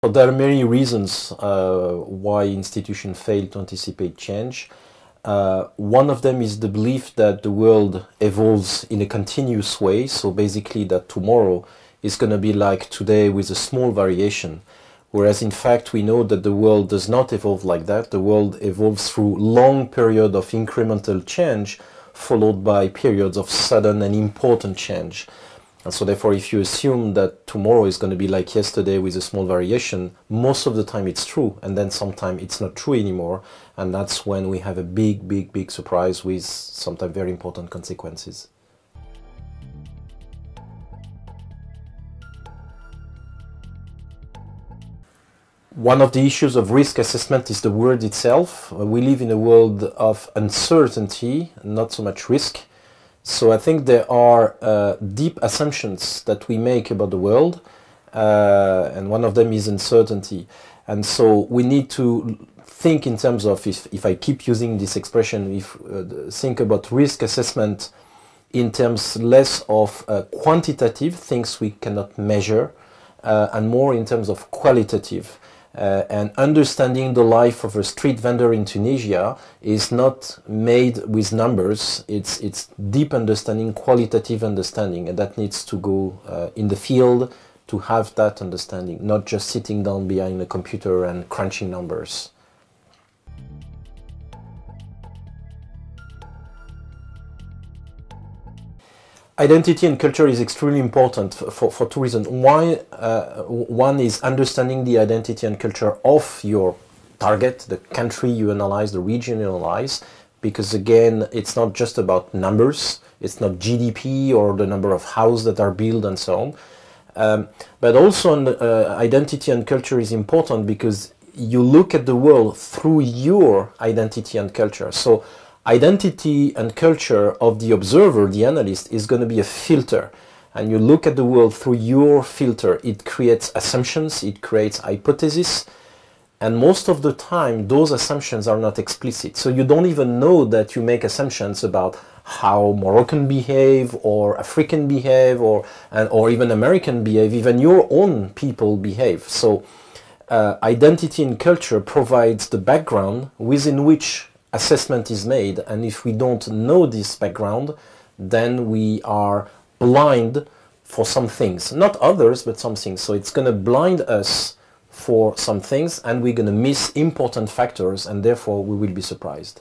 So there are many reasons why institutions fail to anticipate change. One of them is the belief that the world evolves in a continuous way, so basically that tomorrow is going to be like today with a small variation, whereas in fact we know that the world does not evolve like that. The world evolves through long periods of incremental change followed by periods of sudden and important change. And so therefore, if you assume that tomorrow is going to be like yesterday with a small variation, most of the time it's true, and then sometimes it's not true anymore, and that's when we have a big surprise with sometimes very important consequences. One of the issues of risk assessment is the word itself. We live in a world of uncertainty, not so much risk. So I think there are deep assumptions that we make about the world, and one of them is uncertainty. And so we need to think in terms of, if I keep using this expression, think about risk assessment in terms less of quantitative things we cannot measure, and more in terms of qualitative. And understanding the life of a street vendor in Tunisia is not made with numbers. It's deep understanding, qualitative understanding, and that needs to go in the field to have that understanding, not just sitting down behind a computer and crunching numbers. Identity and culture is extremely important for two reasons. One is understanding the identity and culture of your target, the country you analyze, the region you analyze, because again, it's not just about numbers, it's not GDP or the number of houses that are built and so on. But also identity and culture is important because you look at the world through your identity and culture. So identity and culture of the observer, the analyst, is going to be a filter. And you look at the world through your filter. It creates assumptions, it creates hypotheses, and most of the time those assumptions are not explicit. So you don't even know that you make assumptions about how Moroccan behave, or African behave, or even American behave, even your own people behave. So identity and culture provides the background within which assessment is made, and if we don't know this background, then we are blind for some things, not others, but some things. So it's going to blind us for some things, and we're going to miss important factors, and therefore we will be surprised.